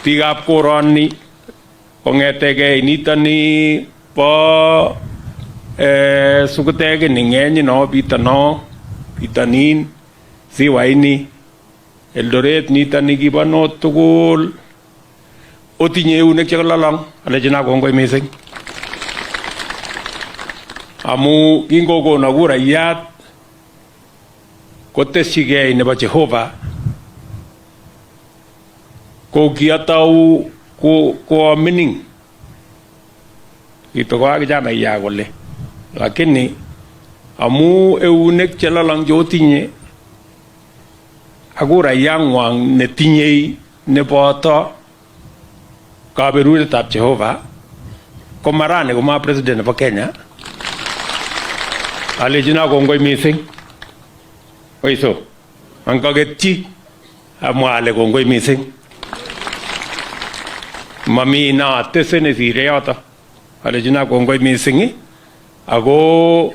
Bigap koroni kongetege initani po sukutege ningenyi no bitanin siwaini Eldoret nitani kibano tugul otinye eunek chekalalang alechina kongoi mising amu kingokona kurayat kotesyigei nebo Jehova ko kiatau ko mining ito ko akijana ya kole lakini amu eunek chelalang jotinye akura yangwang netinye neboto kaberuretab Jehova ko marani ko ma president nebo Kenya alejina kongoi mising oiso ankagetchi amwa ale kongoi mising mami na tesene sire yoto alejina kongoi mising ako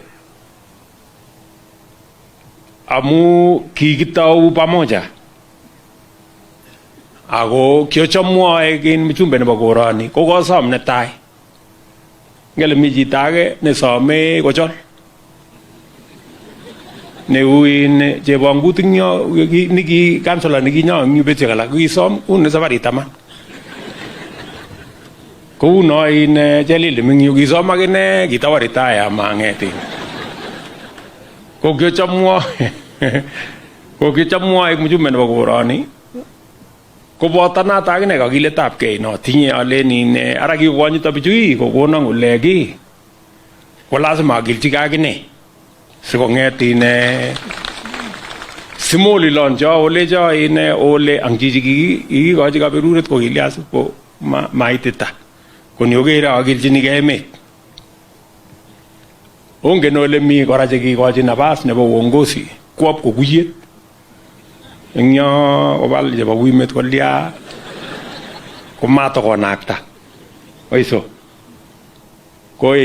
amu kikitau pamoja ako kiochomwoe kin mchumbe nebo koroni ko kosom netai ngele mi chito age nesome kochol neuin chebongut nyo niki kansela nikinyo eng betusiek alak kisom une sabarit taman kou no in chelili mingyu kisom akine kitawaritaya mang'etin ko kiochomwoe mchumbe nebo koroni koboto nata akine kakiletab kei no tinye alen ara kikonyito bichu kokono ng'ule ki ko lazima akilchigei akine sikong'et simoliloncho olecho ole ang chichi kikikochi kaberuret ko Kilias ko maitita koni okere akilchinigei emet ongen ole mi kora chekikochi nafas nebo uongozi kwop kokuyet eng yo kobal chebo wimet kolya komatokonakta oiso ko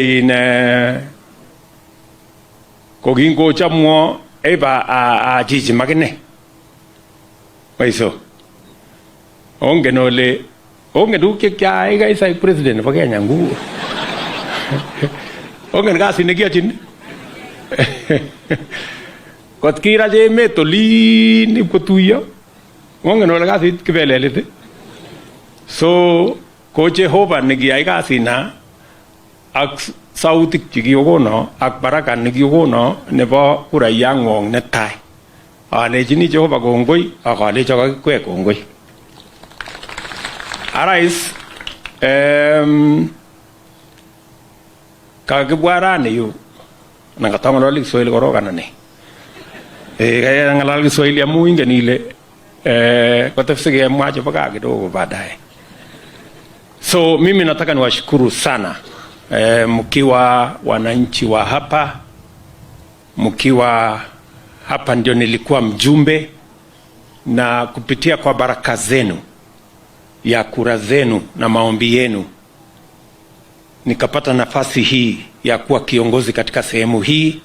ko kingochomwo eba chichi makine oiso ongen ole ongen tuguk chekyai kaisai president nebo Kenya ngubu ongen kasit nekiyochin kot kirach emet olin ipkotuiyo ongen ole kasit kibelelit so ko Jehova nekiyai kasina ak sautik chekikono ak baraka nekikono nebo kurayang'wong netai alechini Jehova kongoi ak alecho kakikwek kongoi arais kakibwa rani yu nakatang'alali Kiswahili korok anan kaya ng'alal Kiswahili amu ingen ile kotepsikemwa chebo kaa kidogo baadaye. So mimi nataka niwashukuru sana mkiwa wananchi wa hapa, mkiwa hapa ndio nilikuwa mjumbe, na kupitia kwa baraka zenu ya kura zenu na maombi yenu nikapata nafasi hii ya kuwa kiongozi katika sehemu hii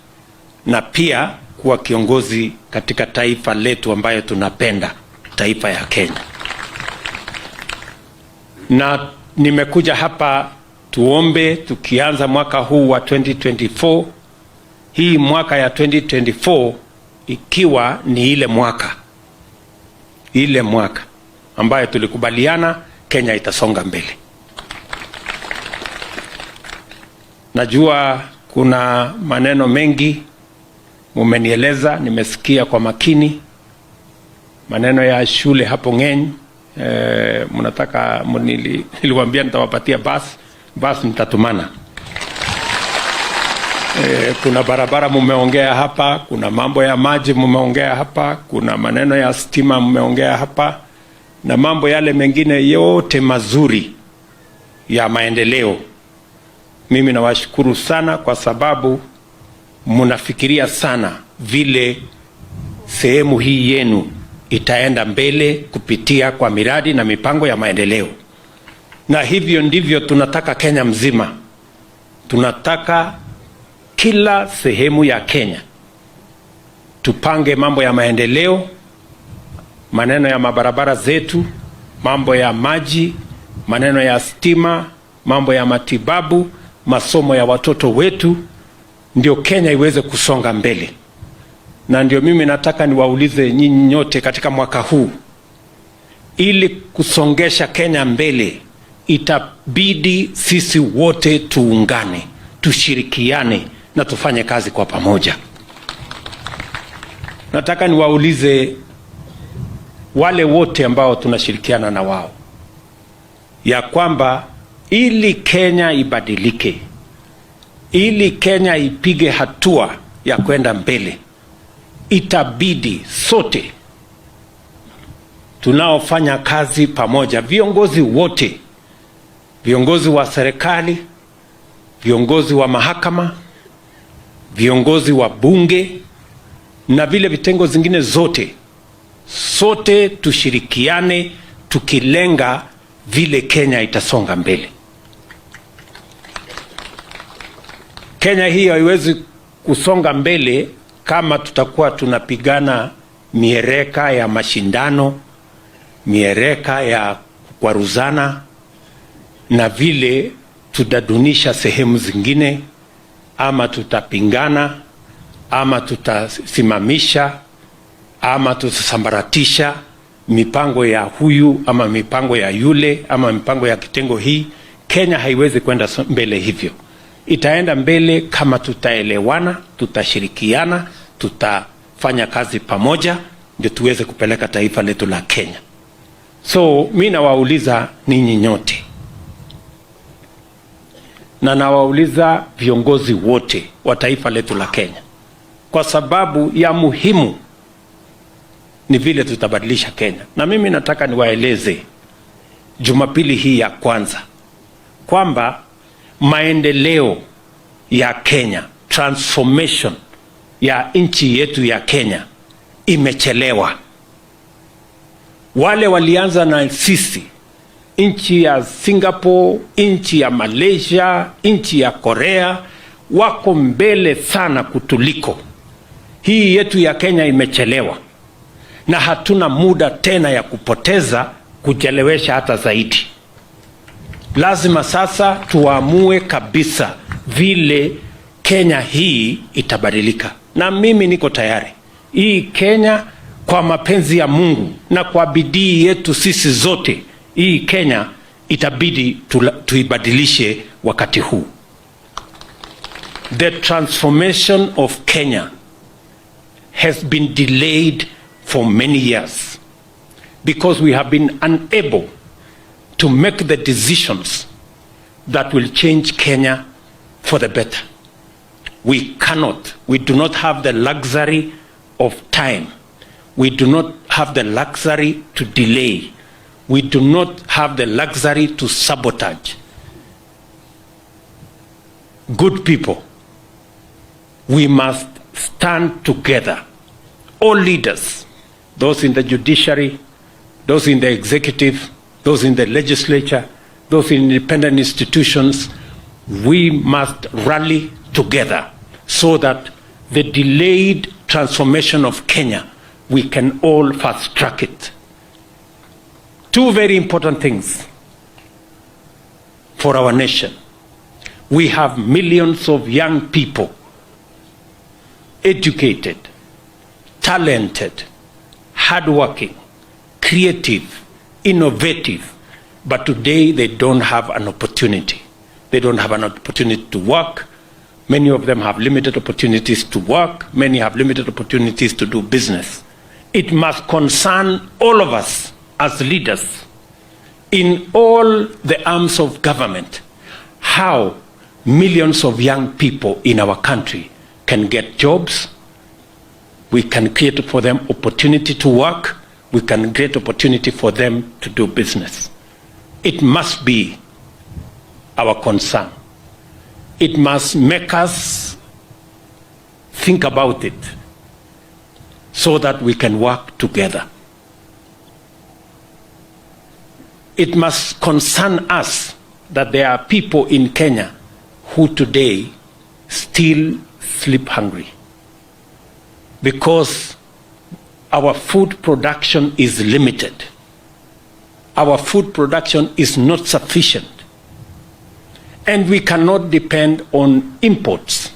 na pia kuwa kiongozi katika taifa letu ambayo tunapenda, taifa ya Kenya. Na nimekuja hapa tuombe tukianza mwaka huu wa 2024, hii mwaka ya 2024 ikiwa ni ile mwaka ambayo tulikubaliana Kenya itasonga mbele. Najua kuna maneno mengi mumenieleza, nimesikia kwa makini maneno ya shule hapo Ng'eny. Mnataka niliwaambia nitawapatia basi mtatumana. Kuna barabara mumeongea hapa, kuna mambo ya maji mumeongea hapa, kuna maneno ya stima mumeongea hapa, na mambo yale mengine yote mazuri ya maendeleo. Mimi nawashukuru sana kwa sababu munafikiria sana vile sehemu hii yenu itaenda mbele kupitia kwa miradi na mipango ya maendeleo. Na hivyo ndivyo tunataka Kenya mzima. Tunataka kila sehemu ya Kenya tupange mambo ya maendeleo, maneno ya mabarabara zetu, mambo ya maji, maneno ya stima, mambo ya matibabu, masomo ya watoto wetu, ndio Kenya iweze kusonga mbele. Na ndio mimi nataka niwaulize nyinyi nyote katika mwaka huu, ili kusongesha Kenya mbele, itabidi sisi wote tuungane, tushirikiane na tufanye kazi kwa pamoja. Nataka niwaulize wale wote ambao tunashirikiana na wao, ya kwamba ili Kenya ibadilike, ili Kenya ipige hatua ya kwenda mbele, itabidi sote tunaofanya kazi pamoja, viongozi wote, viongozi wa serikali, viongozi wa mahakama, viongozi wa bunge na vile vitengo zingine zote, sote tushirikiane tukilenga vile Kenya itasonga mbele. Kenya hii haiwezi kusonga mbele kama tutakuwa tunapigana miereka ya mashindano, miereka ya kwaruzana, na vile tutadunisha sehemu zingine, ama tutapingana, ama tutasimamisha, ama tutasambaratisha mipango ya huyu ama mipango ya yule ama mipango ya kitengo hii. Kenya haiwezi kwenda mbele hivyo. Itaenda mbele kama tutaelewana, tutashirikiana, tutafanya kazi pamoja, ndio tuweze kupeleka taifa letu la Kenya. So mimi nawauliza ninyi nyote, na nawauliza viongozi wote wa taifa letu la Kenya, kwa sababu ya muhimu ni vile tutabadilisha Kenya. Na mimi nataka niwaeleze Jumapili hii ya kwanza kwamba maendeleo ya Kenya, transformation ya nchi yetu ya Kenya imechelewa. Wale walianza na sisi, nchi ya Singapore, nchi ya Malaysia, nchi ya Korea, wako mbele sana kutuliko. Hii yetu ya Kenya imechelewa, na hatuna muda tena ya kupoteza kuchelewesha hata zaidi. Lazima sasa tuamue kabisa vile Kenya hii itabadilika, na mimi niko tayari. Hii Kenya, kwa mapenzi ya Mungu na kwa bidii yetu sisi zote, hii Kenya itabidi tuibadilishe wakati huu. The transformation of Kenya has been delayed for many years because we have been unable to make the decisions that will change Kenya for the better. We do not have the luxury of time. We do not have the luxury to delay. We do not have the luxury to sabotage. Good people, we must stand together. All leaders, those in the judiciary, those in the executive, those in the legislature, those in independent institutions, we must rally together so that the delayed transformation of Kenya, we can all fast track it. Two very important things for our nation. We have millions of young people, educated, talented, hardworking, creative, innovative, but today they don't have an opportunity. They don't have an opportunity to work. Many of them have limited opportunities to work. Many have limited opportunities to do business. It must concern all of us as leaders in all the arms of government, how millions of young people in our country can get jobs. We can create for them opportunity to work. We can create opportunity for them to do business. It must be our concern. It must make us think about it so that we can work together. It must concern us that there are people in Kenya who today still sleep hungry because our food production is limited. our food production is not sufficient. And we cannot depend on imports.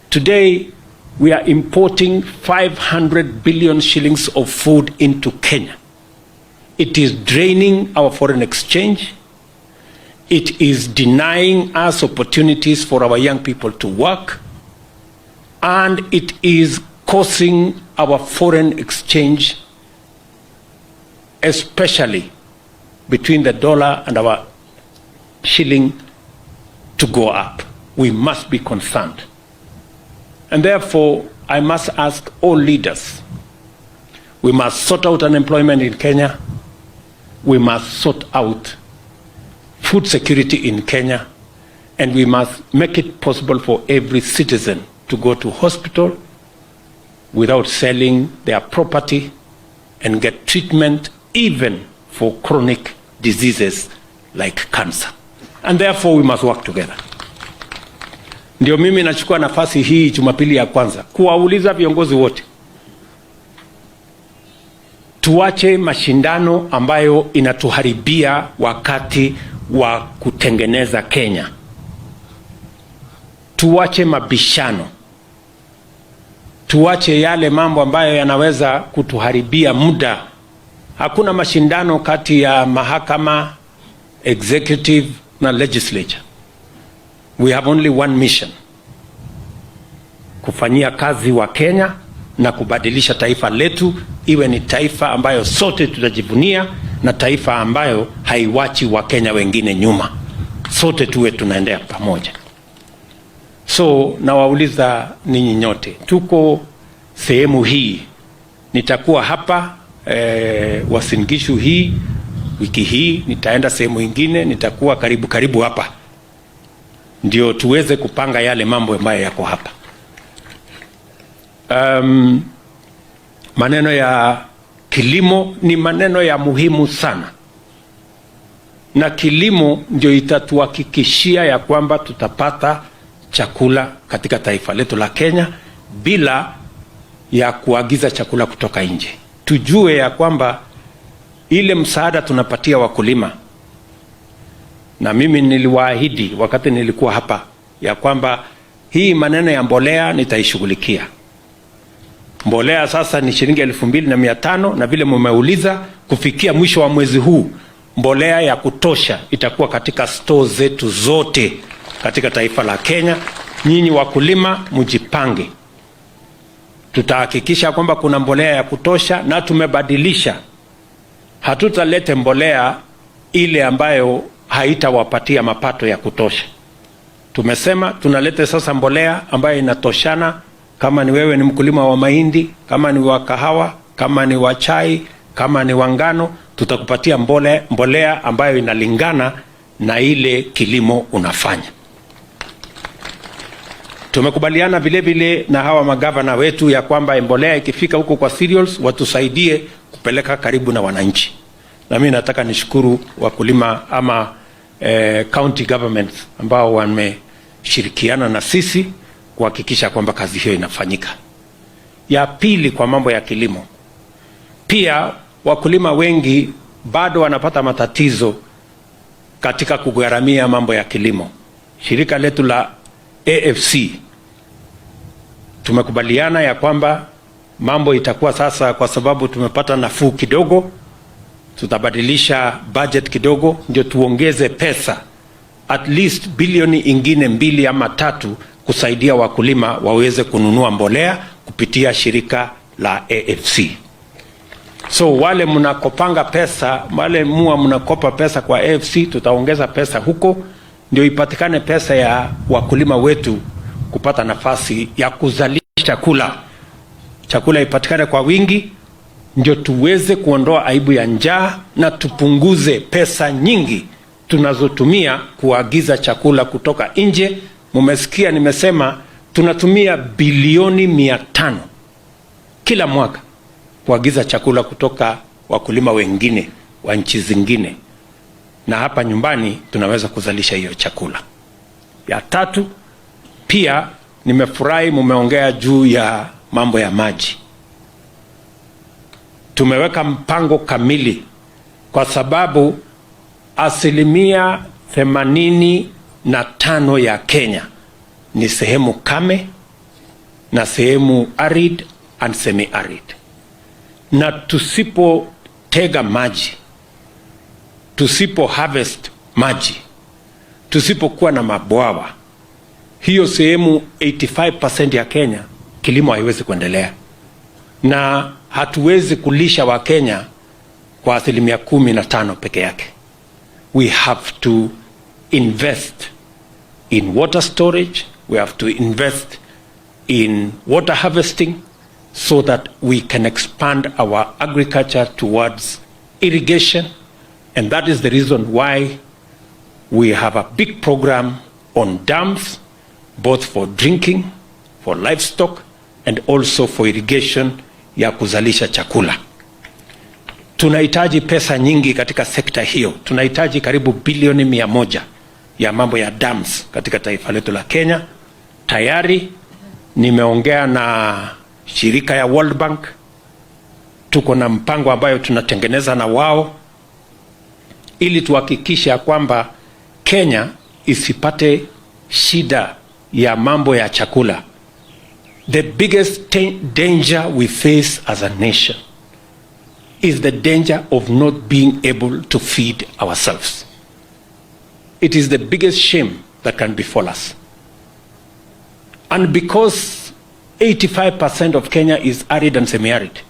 Today, we are importing 500 billion shillings of food into Kenya. It is draining our foreign exchange. It is denying us opportunities for our young people to work. And it is causing our foreign exchange, especially between the dollar and our shilling, to go up. We must be concerned. And therefore, I must ask all leaders, we must sort out unemployment in Kenya. We must sort out food security in Kenya. And we must make it possible for every citizen to go to hospital without selling their property and get treatment even for chronic diseases like cancer. And therefore we must work together. Ndio mimi nachukua nafasi hii Jumapili ya kwanza kuwauliza viongozi wote, tuache mashindano ambayo inatuharibia wakati wa kutengeneza Kenya. Tuache mabishano. Tuache yale mambo ambayo yanaweza kutuharibia muda. Hakuna mashindano kati ya mahakama, executive na legislature. We have only one mission: kufanyia kazi wa Kenya na kubadilisha taifa letu iwe ni taifa ambayo sote tutajivunia na taifa ambayo haiwachi wa Kenya wengine nyuma. Sote tuwe tunaendea pamoja. So nawauliza ninyi nyote, tuko sehemu hii, nitakuwa hapa Uasin Gishu hii wiki hii, nitaenda sehemu ingine, nitakuwa karibu hapa, ndio tuweze kupanga yale mambo ambayo yako hapa. Maneno ya kilimo ni maneno ya muhimu sana, na kilimo ndio itatuhakikishia ya kwamba tutapata chakula katika taifa letu la Kenya bila ya kuagiza chakula kutoka nje. Tujue ya kwamba ile msaada tunapatia wakulima, na mimi niliwaahidi wakati nilikuwa hapa ya kwamba hii maneno ya mbolea nitaishughulikia. Mbolea sasa ni shilingi 2,500 na vile mmeuliza, kufikia mwisho wa mwezi huu mbolea ya kutosha itakuwa katika store zetu zote katika taifa la Kenya. Nyinyi wakulima mjipange. Tutahakikisha kwamba kuna mbolea ya kutosha, na tumebadilisha. Hatutalete mbolea ile ambayo haitawapatia mapato ya kutosha. Tumesema tunalete sasa mbolea ambayo inatoshana. Kama ni wewe ni mkulima wa mahindi, kama ni wa kahawa, kama ni wa chai, kama ni wa ngano, tutakupatia mbolea ambayo inalingana na ile kilimo unafanya. Tumekubaliana vile vile na hawa magavana wetu ya kwamba mbolea ikifika huko kwa cereals watusaidie kupeleka karibu na wananchi. Na mimi nataka nishukuru wakulima ama county governments ambao wameshirikiana na sisi kuhakikisha kwamba kazi hiyo inafanyika. Ya pili, kwa mambo ya kilimo, pia wakulima wengi bado wanapata matatizo katika kugharamia mambo ya kilimo. Shirika letu la AFC tumekubaliana ya kwamba mambo itakuwa sasa, kwa sababu tumepata nafuu kidogo, tutabadilisha budget kidogo ndio tuongeze pesa at least bilioni ingine 2 ama 3 kusaidia wakulima waweze kununua mbolea kupitia shirika la AFC. So wale mnakopanga pesa, wale mnakopa pesa kwa AFC, tutaongeza pesa huko ndio ipatikane pesa ya wakulima wetu kupata nafasi ya kuzalisha chakula ipatikane kwa wingi, ndio tuweze kuondoa aibu ya njaa na tupunguze pesa nyingi tunazotumia kuagiza chakula kutoka nje. Mumesikia nimesema tunatumia bilioni 500 kila mwaka kuagiza chakula kutoka wakulima wengine wa nchi zingine, na hapa nyumbani tunaweza kuzalisha hiyo chakula. Ya tatu, pia nimefurahi mumeongea juu ya mambo ya maji. Tumeweka mpango kamili kwa sababu 85% ya Kenya ni sehemu kame na sehemu arid and semi-arid, na tusipotega maji, tusipo harvest maji, tusipokuwa na mabwawa, hiyo sehemu 85% ya Kenya kilimo haiwezi kuendelea, na hatuwezi kulisha wa Kenya kwa 15% peke yake. We have to invest in water storage, we have to invest in water harvesting so that we can expand our agriculture towards irrigation, and that is the reason why we have a big program on dams, both for drinking, for livestock, and also for irrigation ya kuzalisha chakula. Tunahitaji pesa nyingi katika sekta hiyo. Tunahitaji karibu bilioni 100 ya mambo ya dams katika taifa letu la Kenya. Tayari nimeongea na shirika ya World Bank. Tuko na mpango ambayo tunatengeneza na wao ili tuhakikisha kwamba Kenya isipate shida ya mambo ya chakula. The biggest danger we face as a nation is the danger of not being able to feed ourselves. It is the biggest shame that can befall us. And because 85% of Kenya is arid and semi-arid,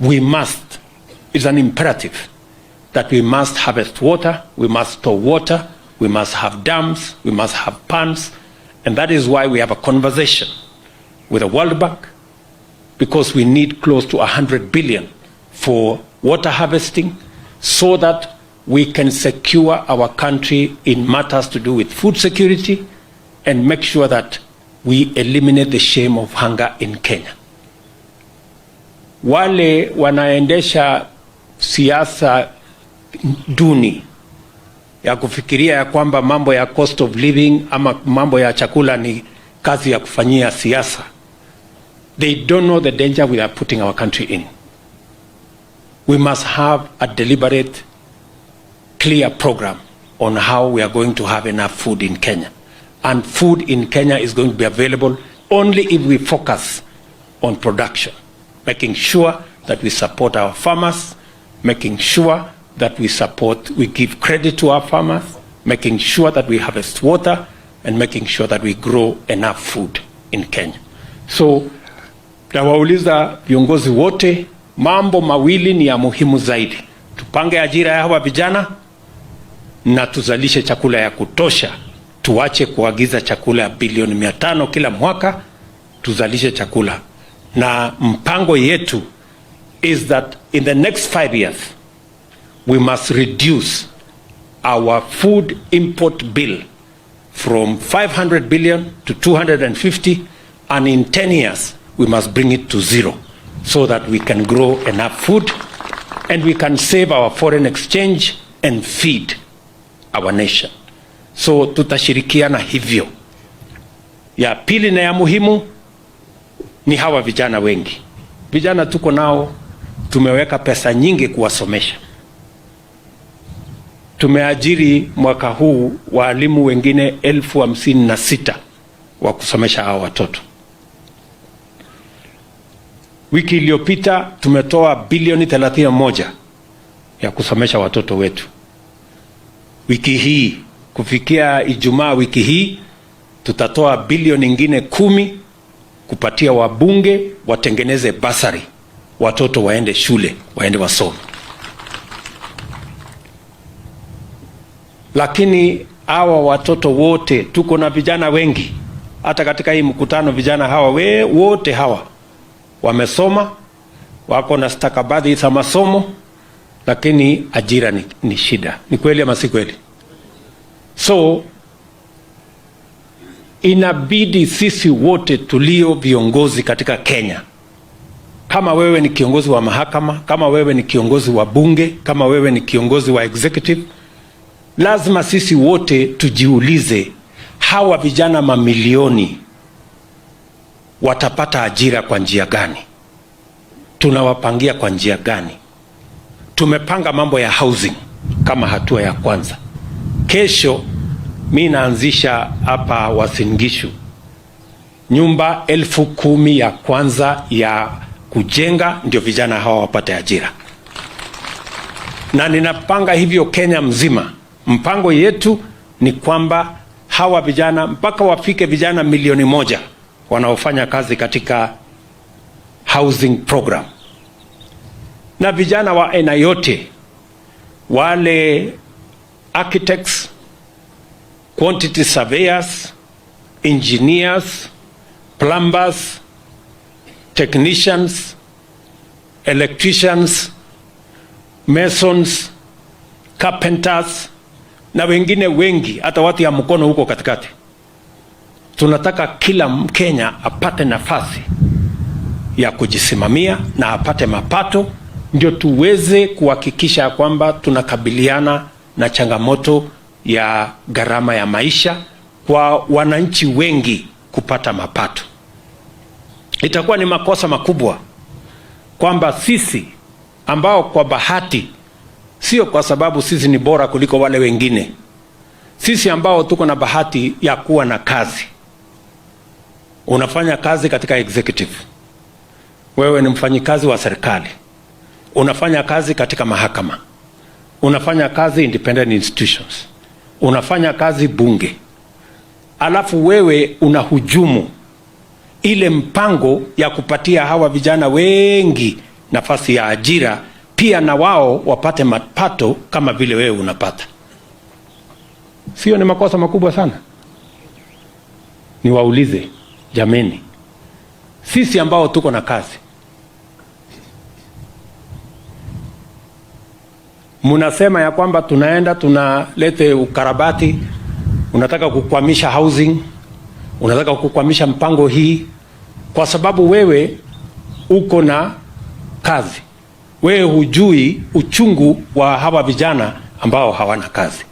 we must, it's an imperative that we must harvest water, we must store water, we must have dams, we must have ponds, and that is why we have a conversation with the World Bank, because we need close to 100 billion for water harvesting so that we can secure our country in matters to do with food security and make sure that we eliminate the shame of hunger in Kenya. Wale wanaendesha siasa duni ya kufikiria ya kwamba mambo ya cost of living ama mambo ya chakula ni kazi ya kufanyia siasa, they don't know the danger we are putting our country in. We must have a deliberate, clear program on how we are going to have enough food in Kenya. And food in Kenya is going to be available only if we focus on production, making sure that we support our farmers, making sure that we give credit to our farmers, making sure that we harvest water, and making sure that we grow enough food in Kenya. So, nawauliza viongozi wote, mambo mawili ni ya muhimu zaidi. Tupange ajira ya hawa vijana na tuzalishe chakula ya kutosha. Tuache kuagiza chakula ya bilioni 500 kila mwaka, tuzalishe chakula. Na mpango yetu is that in the next 5 years, we must reduce our food import bill from 500 billion to 250, and in 10 years, we must bring it to 0 so that we can grow enough food and we can save our foreign exchange and feed our nation. So tutashirikiana hivyo. Ya pili na ya muhimu ni hawa vijana wengi. Vijana tuko nao, tumeweka pesa nyingi kuwasomesha. Tumeajiri mwaka huu walimu wengine 56,000 wa kusomesha hao watoto. Wiki iliyopita tumetoa bilioni 31 ya kusomesha watoto wetu. Wiki hii, kufikia Ijumaa wiki hii, tutatoa bilioni nyingine 10 kupatia wabunge watengeneze basari, watoto waende shule, waende wasome. Lakini hawa watoto wote, tuko na vijana wengi, hata katika hii mkutano vijana hawa wote hawa wamesoma, wako na stakabadhi za masomo, lakini ajira ni shida. Ni kweli ama si kweli? So inabidi sisi wote tulio viongozi katika Kenya, kama wewe ni kiongozi wa mahakama, kama wewe ni kiongozi wa bunge, kama wewe ni kiongozi wa executive, lazima sisi wote tujiulize, hawa vijana mamilioni watapata ajira kwa njia gani? Tunawapangia kwa njia gani? tumepanga mambo ya housing kama hatua ya kwanza. Kesho mi naanzisha hapa Uasin Gishu nyumba 10,000 ya kwanza ya kujenga, ndio vijana hawa wapate ajira, na ninapanga hivyo Kenya mzima. Mpango yetu ni kwamba hawa vijana mpaka wafike vijana 1,000,000 wanaofanya kazi katika housing program, na vijana wa aina yote, wale architects, quantity surveyors, engineers, plumbers, technicians, electricians, masons, carpenters na wengine wengi, hata watu ya mkono huko katikati. Tunataka kila Mkenya apate nafasi ya kujisimamia na apate mapato, ndio tuweze kuhakikisha kwamba tunakabiliana na changamoto ya gharama ya maisha kwa wananchi wengi kupata mapato. Itakuwa ni makosa makubwa kwamba sisi ambao kwa bahati, sio kwa sababu sisi ni bora kuliko wale wengine, sisi ambao tuko na bahati ya kuwa na kazi. Unafanya kazi katika executive, wewe ni mfanyikazi wa serikali, unafanya kazi katika mahakama, unafanya kazi independent institutions, unafanya kazi bunge, alafu wewe unahujumu ile mpango ya kupatia hawa vijana wengi nafasi ya ajira, pia na wao wapate mapato kama vile wewe unapata. Sio ni makosa makubwa sana? Niwaulize jameni, sisi ambao tuko na kazi, munasema ya kwamba tunaenda tunalete ukarabati, unataka kukwamisha housing, unataka kukwamisha mpango hii kwa sababu wewe uko na kazi. Wewe hujui uchungu wa hawa vijana ambao hawana kazi.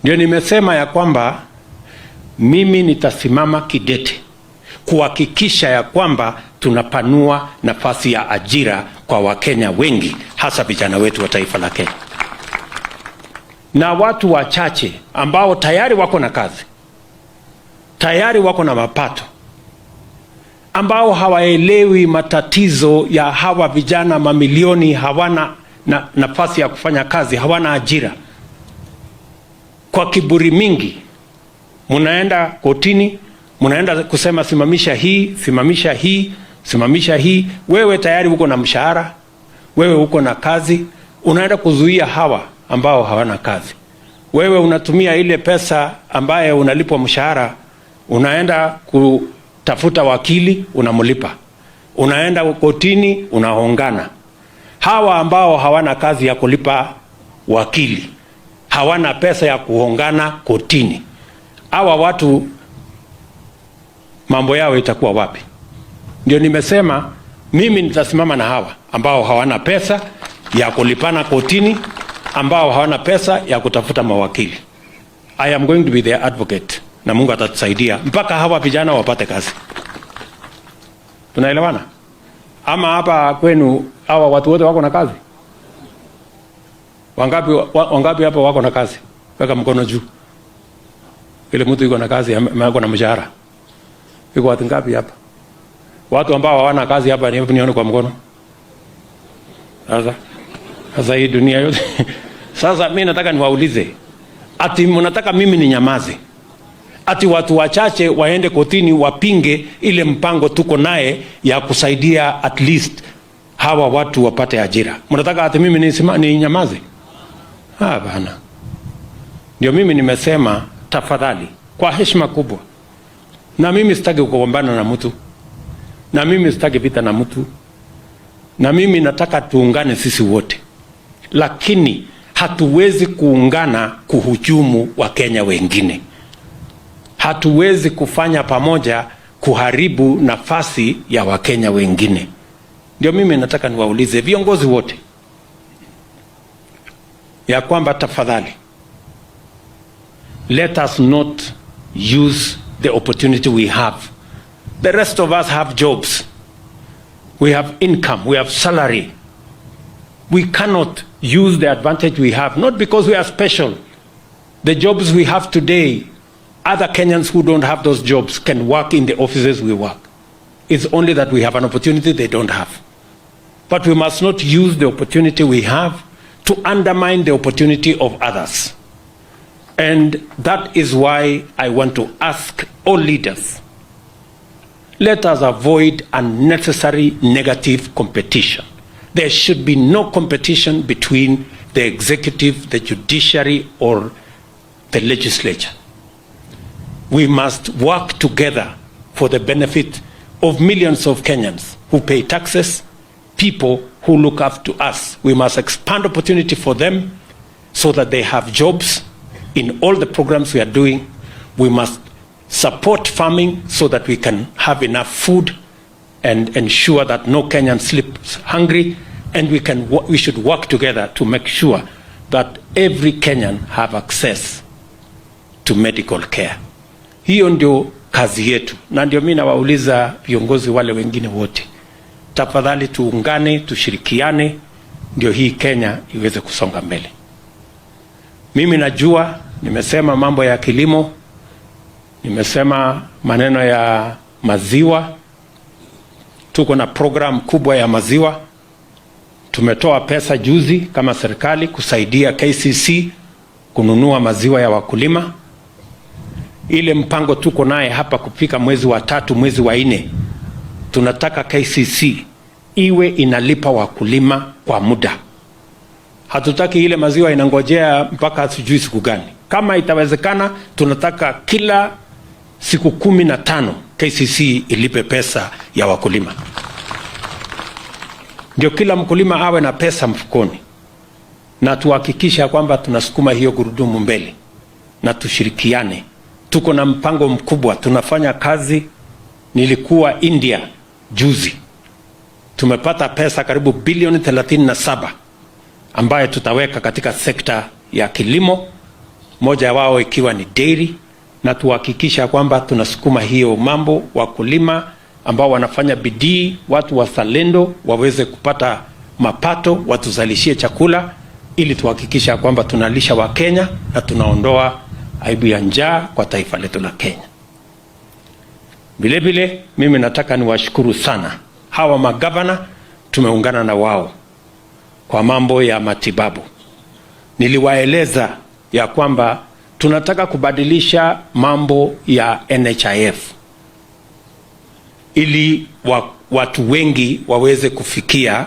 Ndio nimesema ya kwamba mimi nitasimama kidete kuhakikisha ya kwamba tunapanua nafasi ya ajira kwa Wakenya wengi, hasa vijana wetu wa taifa la Kenya. Na watu wachache ambao tayari wako na kazi, tayari wako na mapato, ambao hawaelewi matatizo ya hawa vijana mamilioni hawana nafasi ya kufanya kazi, hawana ajira. Kwa kiburi mingi munaenda kotini, munaenda kusema simamisha hii, simamisha hii, simamisha hii. Wewe tayari uko na mshahara, wewe uko na kazi, unaenda kuzuia hawa ambao hawana kazi. Wewe unatumia ile pesa ambaye unalipwa mshahara, unaenda kutafuta wakili, unamlipa, unaenda kotini, unahongana. Hawa ambao hawana kazi ya kulipa wakili, hawana pesa ya kuhongana kotini, hawa watu mambo yao itakuwa wapi? Ndio nimesema mimi nitasimama na hawa ambao hawana pesa ya kulipana kotini, ambao hawana pesa ya kutafuta mawakili. I am going to be their advocate, na Mungu atatusaidia mpaka hawa vijana wapate kazi. Tunaelewana? Ama hapa kwenu hawa watu wote wako na kazi? Wangapi hapa wako na kazi? Weka mkono juu. Ile mtu yuko na kazi, yuko na mshahara. Yuko watu ngapi hapa? Watu ambao hawana kazi hapa nione kwa mkono. Sasa hii dunia yote. Sasa mimi nataka niwaulize, ati mnataka mimi ninyamaze? Ati watu wachache waende kotini wapinge ile mpango tuko naye ya kusaidia at least hawa watu wapate ajira? Mnataka ati mimi ninyamaze? Bana. Ndio mimi nimesema tafadhali, kwa heshima kubwa, na mimi sitaki kugombana na mtu, na mimi sitaki vita na mtu, na mimi nataka tuungane sisi wote, lakini hatuwezi kuungana kuhujumu Wakenya wengine. Hatuwezi kufanya pamoja kuharibu nafasi ya Wakenya wengine. Ndio mimi nataka niwaulize viongozi wote ya kwamba tafadhali, let us not use the opportunity we have. The rest of us have jobs, we have income, we have salary. We cannot use the advantage we have, not because we are special. The jobs we have today, other Kenyans who don't have those jobs can work in the offices we work. It's only that we have an opportunity they don't have. But we must not use the opportunity we have to undermine the opportunity of others. And that is why I want to ask all leaders, let us avoid unnecessary negative competition. There should be no competition between the executive, the judiciary, or the legislature. We must work together for the benefit of millions of Kenyans who pay taxes, people who look after us. We must expand opportunity for them so that they have jobs in all the programs we are doing. We must support farming so that we can have enough food and ensure that no Kenyan sleeps hungry, and we should work together to make sure that every Kenyan have access to medical care. Hiyo ndio kazi yetu, na ndio mimi nawauliza viongozi wale wengine wote, tafadhali tuungane, tushirikiane, ndio hii Kenya iweze kusonga mbele. Mimi najua, nimesema mambo ya kilimo, nimesema maneno ya maziwa. Tuko na program kubwa ya maziwa. Tumetoa pesa juzi kama serikali kusaidia KCC kununua maziwa ya wakulima. Ile mpango tuko naye hapa kufika mwezi wa 3, mwezi wa 4, tunataka KCC iwe inalipa wakulima kwa muda. Hatutaki ile maziwa inangojea mpaka sijui siku gani. Kama itawezekana, tunataka kila siku 15 KCC ilipe pesa ya wakulima. Ndio kila mkulima awe na pesa mfukoni, na tuhakikisha kwamba tunasukuma hiyo gurudumu mbele na tushirikiane. Tuko na mpango mkubwa, tunafanya kazi. Nilikuwa India juzi, tumepata pesa karibu bilioni 37 ambayo tutaweka katika sekta ya kilimo, moja wao ikiwa ni dairy, na tuhakikisha kwamba tunasukuma hiyo mambo. Wakulima ambao wanafanya bidii, watu wazalendo waweze kupata mapato, watuzalishie chakula, ili tuhakikisha kwamba tunalisha wa Kenya na tunaondoa aibu ya njaa kwa taifa letu la Kenya. Vile vile mimi nataka niwashukuru sana hawa magavana, tumeungana na wao kwa mambo ya matibabu. Niliwaeleza ya kwamba tunataka kubadilisha mambo ya NHIF ili watu wengi waweze kufikia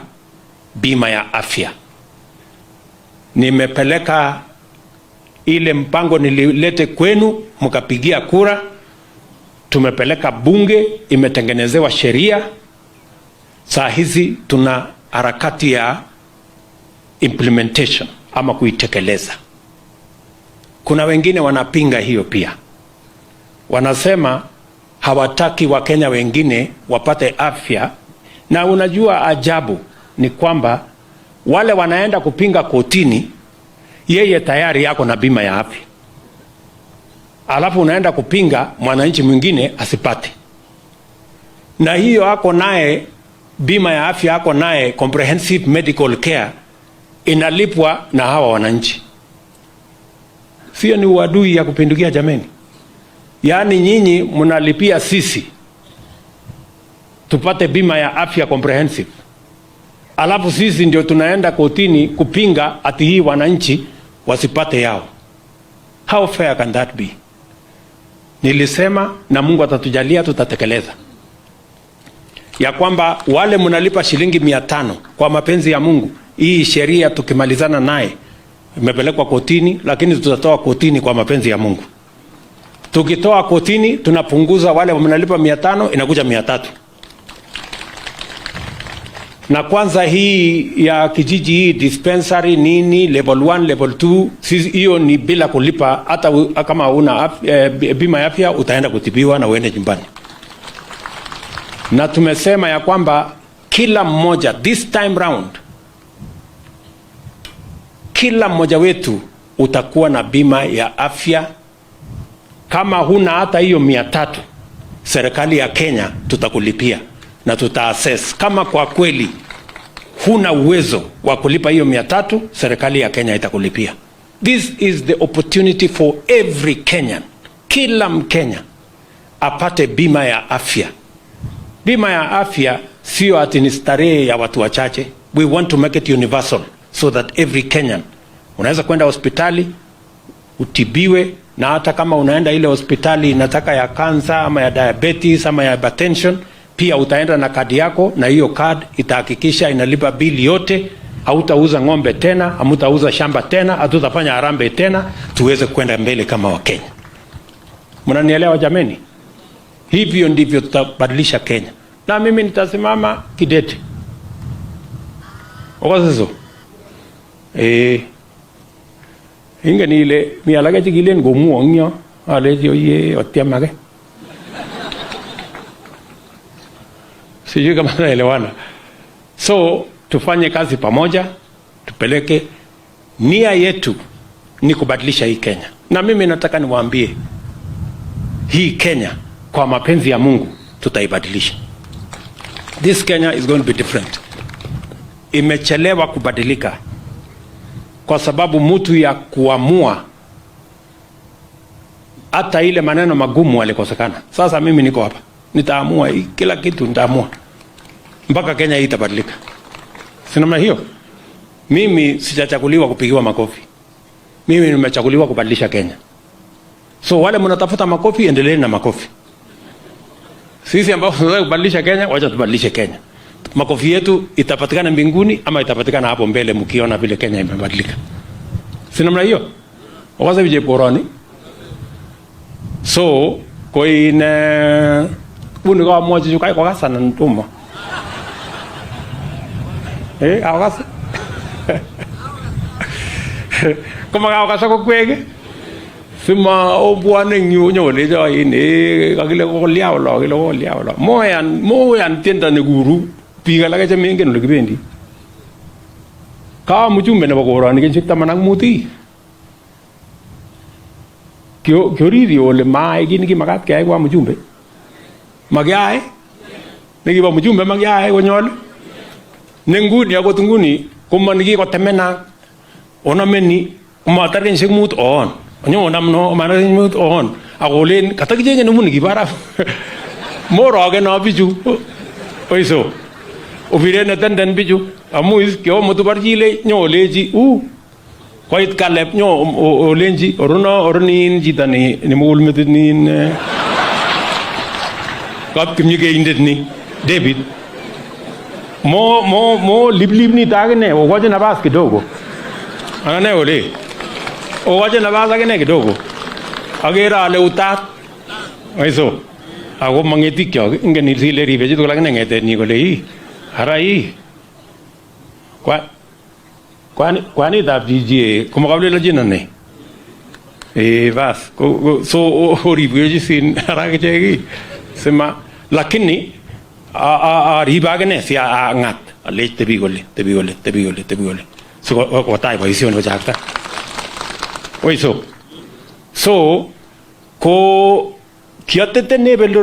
bima ya afya. Nimepeleka ile mpango nililete kwenu, mkapigia kura. Tumepeleka bunge, imetengenezewa sheria. Saa hizi tuna harakati ya implementation ama kuitekeleza. Kuna wengine wanapinga hiyo pia. Wanasema hawataki Wakenya wengine wapate afya, na unajua ajabu ni kwamba wale wanaenda kupinga kotini, yeye tayari yako na bima ya afya. Alafu unaenda kupinga mwananchi mwingine asipate. Na hiyo ako naye bima ya afya, ako naye comprehensive medical care, inalipwa na hawa wananchi. Sio ni uadui ya kupindukia jameni? Yaani nyinyi mnalipia sisi tupate bima ya afya comprehensive, alafu sisi ndio tunaenda kotini kupinga ati hii wananchi wasipate yao. How fair can that be? Nilisema na Mungu atatujalia tutatekeleza, ya kwamba wale mnalipa shilingi 500 kwa mapenzi ya Mungu, hii sheria tukimalizana naye imepelekwa kotini, lakini tutatoa kotini kwa mapenzi ya Mungu. Tukitoa kotini tunapunguza, wale mnalipa 500 inakuja 300. Na kwanza hii ya kijiji, hii dispensary nini, level 1 level 2, sisi hiyo ni bila kulipa. Hata kama una bima ya afya utaenda kutibiwa na uende nyumbani. Na tumesema ya kwamba kila mmoja this time round, kila mmoja wetu utakuwa na bima ya afya. Kama huna hata hiyo 300, serikali ya Kenya tutakulipia na tutaassess kama kwa kweli huna uwezo wa kulipa hiyo 300, serikali ya Kenya itakulipia. This is the opportunity for every Kenyan. Kila Mkenya apate bima ya afya. Bima ya afya sio ati ni starehe ya watu wachache. We want to make it universal so that every Kenyan unaweza kwenda hospitali utibiwe, na hata kama unaenda ile hospitali inataka ya kansa ama ya diabetes ama ya hypertension, pia utaenda na kadi yako, na hiyo kadi itahakikisha inalipa bili yote. Hautauza ng'ombe tena, hamutauza shamba tena, hatutafanya harambee tena, tuweze kwenda mbele kama Wakenya. Mnanielewa jameni? Hivyo ndivyo tutabadilisha Kenya. Na mimi nitasimama kidete. Okazizo. Inga ni ile mialaga chigilen gomuongyo aleji oye otiamage. Sijui kama naelewana. So tufanye kazi pamoja, tupeleke. Nia yetu ni kubadilisha hii Kenya. Na mimi nataka niwaambie, hii Kenya kwa mapenzi ya Mungu tutaibadilisha. This Kenya is going to be different. Imechelewa kubadilika kwa sababu mtu ya kuamua hata ile maneno magumu alikosekana. Sasa mimi niko hapa, nitaamua kila kitu, nitaamua mpaka Kenya hii itabadilika. Sinama hiyo. Mimi sijachaguliwa kupigiwa makofi. Mimi nimechaguliwa kubadilisha Kenya. So wale mnatafuta makofi, endeleeni na makofi. Sisi ambao tunataka kubadilisha Kenya, wacha tubadilishe Kenya. Makofi yetu itapatikana mbinguni ama itapatikana hapo mbele mkiona vile Kenya imebadilika. Si namna hiyo? Waza vije poroni. So koine bunu kwa moja jukai kwa kasa na ntumo. Awakasa. Kama awakasa kwa kwege. Sima obuane nyo le jo ini kakile ko liao lo kile ko liao lo moyan tenda ne guru piga la ke mengen lo kibendi ka mujumbe ne bagorani ke chikta manang muti kyo riri ole mai gini ki makat ke kwa mujumbe magyai ne ki ba mujumbe magyai ko nyol ne nguni ako tunguni kumaniki ko temena onameni kumatarin sigmut on onyo namno management on agolen katagije numun gibara moro no biju oiso obire na tandan biju amu is kyo motubarjile nyo leji koit kalep nyo olenji orono ornin jitani ni mul mednin kap kimige indet ni David mo liblib ni tagne ogoje na bas kidogo anane ole owaje na baza kene kidogo agera ale utat aiso ago mangeti kyo ngeni sile ribe jitu la kene ngete ni ko le harai kwani dab jiji kuma kable la jina ne bas so horibu ji sin harage chegi sema lakini riba kene si ngat ale tebi gole so ko tai position ko jakta oiso so ko kiatete ne belo